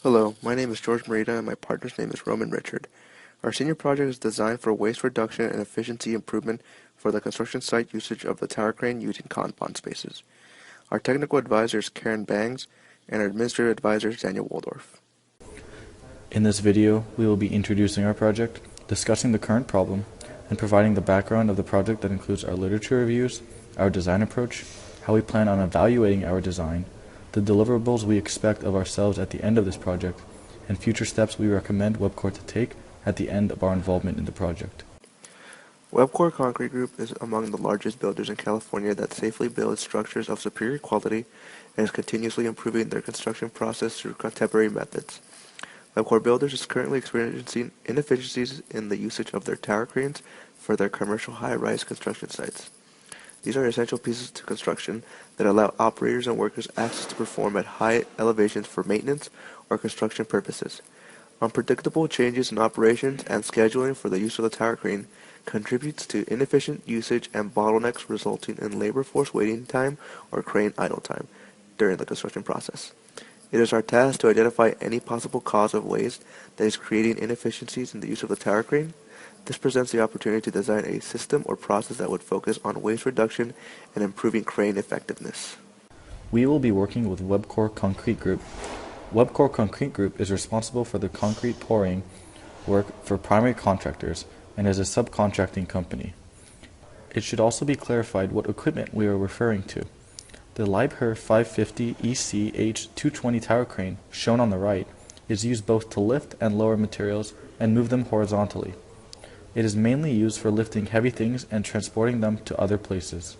Hello, my name is George Morita and my partner's name is Roman Richard. Our senior project is designed for waste reduction and efficiency improvement for the construction site usage of the tower crane using Kanban spaces. Our technical advisor is Karen Bangs and our administrative advisor is Daniel Waldorf. In this video, we will be introducing our project, discussing the current problem, and providing the background of the project that includes our literature reviews, our design approach, how we plan on evaluating our design, the deliverables we expect of ourselves at the end of this project, and future steps we recommend Webcor to take at the end of our involvement in the project. Webcor Concrete Group is among the largest builders in California that safely builds structures of superior quality and is continuously improving their construction process through contemporary methods. Webcor Builders is currently experiencing inefficiencies in the usage of their tower cranes for their commercial high-rise construction sites. These are essential pieces to construction that allow operators and workers access to perform at high elevations for maintenance or construction purposes. Unpredictable changes in operations and scheduling for the use of the tower crane contributes to inefficient usage and bottlenecks resulting in labor force waiting time or crane idle time during the construction process. It is our task to identify any possible cause of waste that is creating inefficiencies in the use of the tower crane. This presents the opportunity to design a system or process that would focus on waste reduction and improving crane effectiveness. We will be working with Webcor Concrete Group. Webcor Concrete Group is responsible for the concrete pouring work for primary contractors and is a subcontracting company. It should also be clarified what equipment we are referring to. The Leibherr 550 EC H220 tower crane, shown on the right, is used both to lift and lower materials and move them horizontally. It is mainly used for lifting heavy things and transporting them to other places.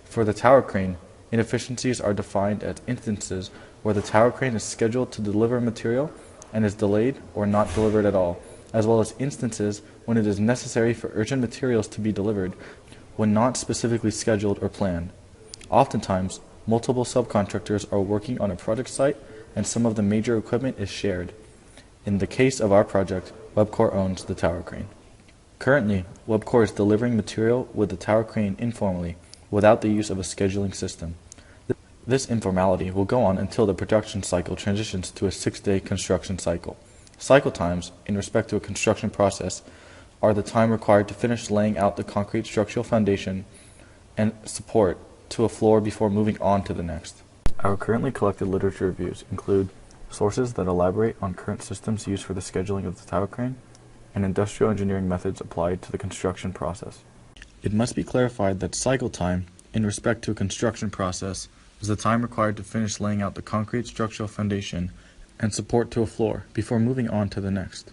For the tower crane, inefficiencies are defined as instances where the tower crane is scheduled to deliver material and is delayed or not delivered at all, as well as instances when it is necessary for urgent materials to be delivered when not specifically scheduled or planned. Oftentimes, multiple subcontractors are working on a project site and some of the major equipment is shared. In the case of our project, Webcor owns the tower crane. Currently, Webcor is delivering material with the tower crane informally, without the use of a scheduling system. This informality will go on until the production cycle transitions to a 6-day construction cycle. Cycle times, in respect to a construction process, are the time required to finish laying out the concrete structural foundation and support to a floor before moving on to the next. Our currently collected literature reviews include sources that elaborate on current systems used for the scheduling of the tower crane, and industrial engineering methods applied to the construction process. It must be clarified that cycle time, in respect to a construction process, is the time required to finish laying out the concrete structural foundation and support to a floor before moving on to the next.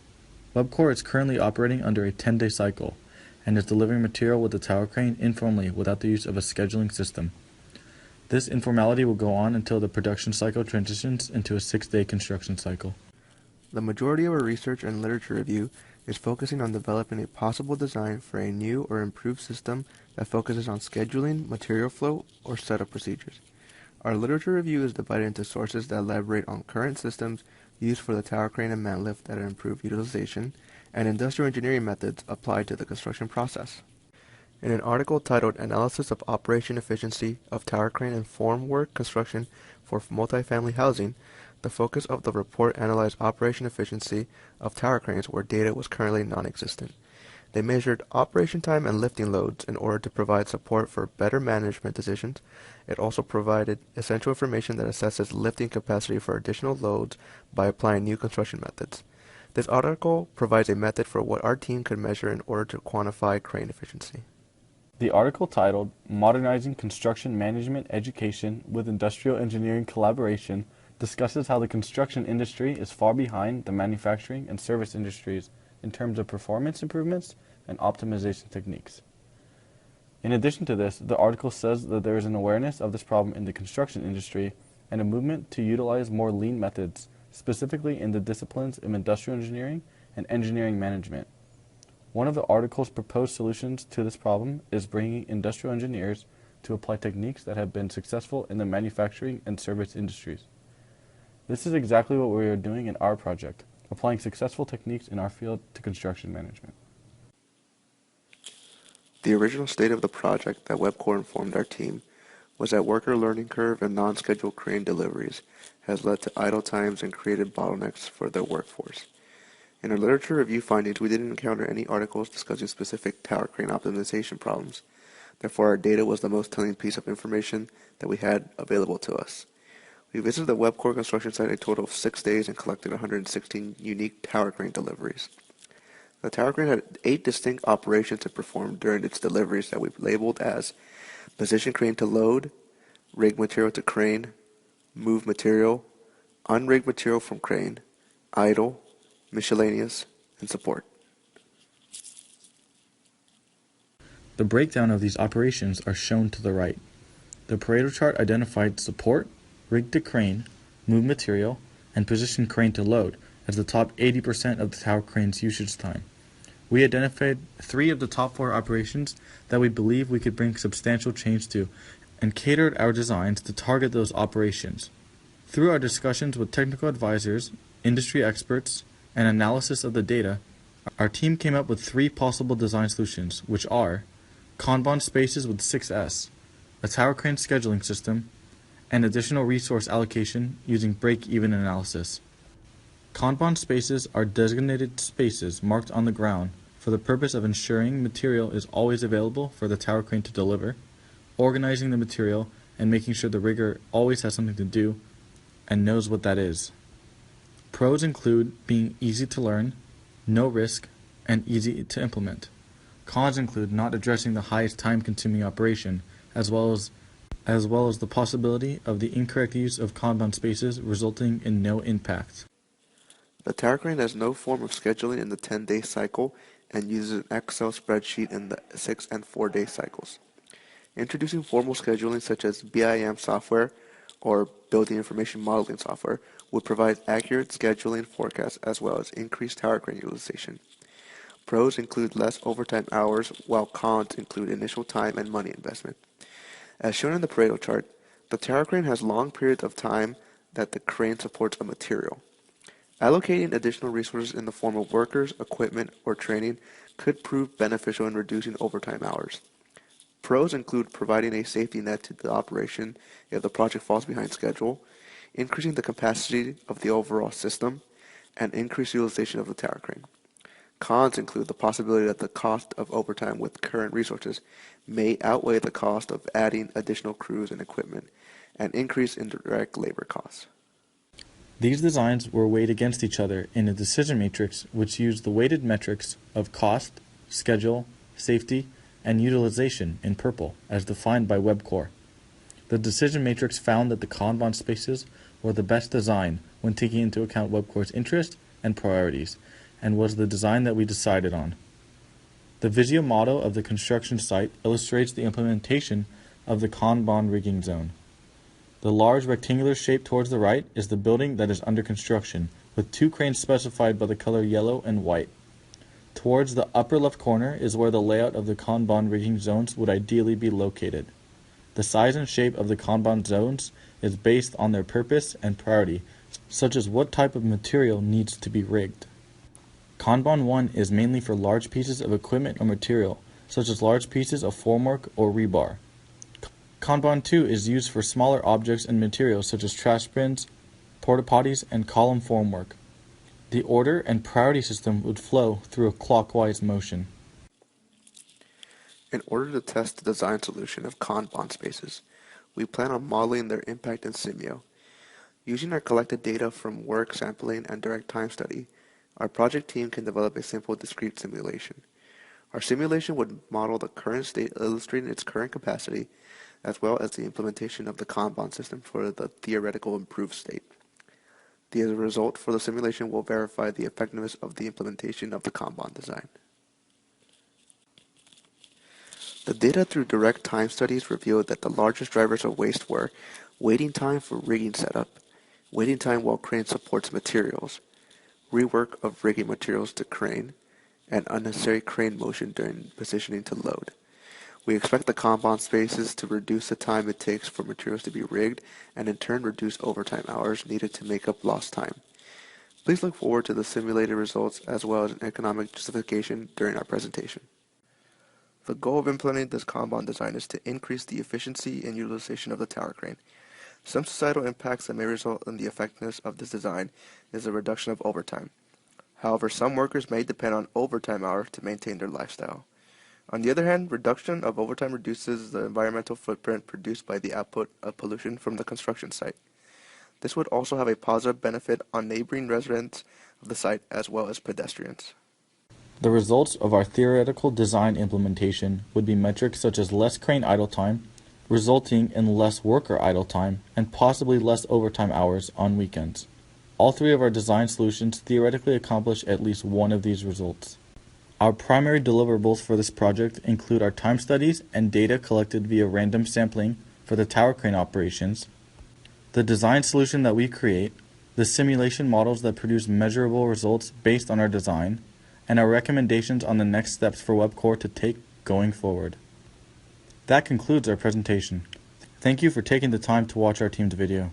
Webcor is currently operating under a 10-day cycle and is delivering material with the tower crane informally without the use of a scheduling system. This informality will go on until the production cycle transitions into a 6-day construction cycle. The majority of our research and literature review is focusing on developing a possible design for a new or improved system that focuses on scheduling, material flow, or setup procedures. Our literature review is divided into sources that elaborate on current systems used for the tower crane and man lift that improve utilization, and industrial engineering methods applied to the construction process. In an article titled Analysis of Operation Efficiency of Tower Crane and Formwork Construction for Multifamily Housing, the focus of the report analyzed operation efficiency of tower cranes where data was currently non-existent. They measured operation time and lifting loads in order to provide support for better management decisions. It also provided essential information that assesses lifting capacity for additional loads by applying new construction methods. This article provides a method for what our team could measure in order to quantify crane efficiency. The article titled Modernizing Construction Management Education with Industrial Engineering Collaboration discusses how the construction industry is far behind the manufacturing and service industries in terms of performance improvements and optimization techniques. In addition to this, the article says that there is an awareness of this problem in the construction industry and a movement to utilize more lean methods, specifically in the disciplines of industrial engineering and engineering management. One of the article's proposed solutions to this problem is bringing industrial engineers to apply techniques that have been successful in the manufacturing and service industries. This is exactly what we are doing in our project, applying successful techniques in our field to construction management. The original state of the project that Webcor informed our team was that worker learning curve and non-scheduled crane deliveries has led to idle times and created bottlenecks for their workforce. In our literature review findings, we didn't encounter any articles discussing specific tower crane optimization problems. Therefore, our data was the most telling piece of information that we had available to us. We visited the Webcor construction site a total of 6 days and collected 116 unique tower crane deliveries. The tower crane had 8 distinct operations to perform during its deliveries that we've labeled as position crane to load, rig material to crane, move material, unrig material from crane, idle, miscellaneous, and support. The breakdown of these operations are shown to the right. The Pareto chart identified support, rig to crane, move material, and position crane to load as the top 80% of the tower crane's usage time. We identified 3 of the top 4 operations that we believe we could bring substantial change to and catered our designs to target those operations. Through our discussions with technical advisors, industry experts, and analysis of the data, our team came up with 3 possible design solutions, which are Kanban spaces with 6S, a tower crane scheduling system, and additional resource allocation using break-even analysis. Kanban spaces are designated spaces marked on the ground for the purpose of ensuring material is always available for the tower crane to deliver, organizing the material, and making sure the rigger always has something to do and knows what that is. Pros include being easy to learn, no risk, and easy to implement. Cons include not addressing the highest time-consuming operation, as well as the possibility of the incorrect use of Kanban spaces resulting in no impact. The tower crane has no form of scheduling in the 10-day cycle and uses an Excel spreadsheet in the 6 and 4-day cycles. Introducing formal scheduling such as BIM software or building information modeling software would provide accurate scheduling forecasts as well as increased tower crane utilization. Pros include less overtime hours, while cons include initial time and money investment. As shown in the Pareto chart, the tower crane has long periods of time that the crane supports a material. Allocating additional resources in the form of workers, equipment, or training could prove beneficial in reducing overtime hours. Pros include providing a safety net to the operation if the project falls behind schedule, increasing the capacity of the overall system, and increased utilization of the tower crane. Cons include the possibility that the cost of overtime with current resources may outweigh the cost of adding additional crews and equipment, and increase indirect labor costs. These designs were weighed against each other in a decision matrix which used the weighted metrics of cost, schedule, safety, and utilization in purple as defined by Webcor. The decision matrix found that the Kanban spaces were the best design when taking into account Webcor's interest and priorities, and was the design that we decided on. The Visio model of the construction site illustrates the implementation of the Kanban rigging zone. The large rectangular shape towards the right is the building that is under construction, with 2 cranes specified by the color yellow and white. Towards the upper left corner is where the layout of the Kanban rigging zones would ideally be located. The size and shape of the Kanban zones is based on their purpose and priority, such as what type of material needs to be rigged. Kanban 1 is mainly for large pieces of equipment or material, such as large pieces of formwork or rebar. Kanban 2 is used for smaller objects and materials such as trash bins, porta potties, and column formwork. The order and priority system would flow through a clockwise motion. In order to test the design solution of Kanban spaces, we plan on modeling their impact in Simio. Using our collected data from work sampling and direct time study, our project team can develop a simple discrete simulation. Our simulation would model the current state illustrating its current capacity, as well as the implementation of the Kanban system for the theoretical improved state. The result for the simulation will verify the effectiveness of the implementation of the Kanban design. The data through direct time studies revealed that the largest drivers of waste were waiting time for rigging setup, waiting time while crane supports materials, rework of rigging materials to crane, and unnecessary crane motion during positioning to load. We expect the Kanban spaces to reduce the time it takes for materials to be rigged and in turn reduce overtime hours needed to make up lost time. Please look forward to the simulated results as well as an economic justification during our presentation. The goal of implementing this Kanban design is to increase the efficiency and utilization of the tower crane. Some societal impacts that may result in the effectiveness of this design is the reduction of overtime. However, some workers may depend on overtime hours to maintain their lifestyle. On the other hand, reduction of overtime reduces the environmental footprint produced by the output of pollution from the construction site. This would also have a positive benefit on neighboring residents of the site as well as pedestrians. The results of our theoretical design implementation would be metrics such as less crane idle time, resulting in less worker idle time, and possibly less overtime hours on weekends. All three of our design solutions theoretically accomplish at least one of these results. Our primary deliverables for this project include our time studies and data collected via random sampling for the tower crane operations, the design solution that we create, the simulation models that produce measurable results based on our design, and our recommendations on the next steps for WebCore to take going forward. That concludes our presentation. Thank you for taking the time to watch our team's video.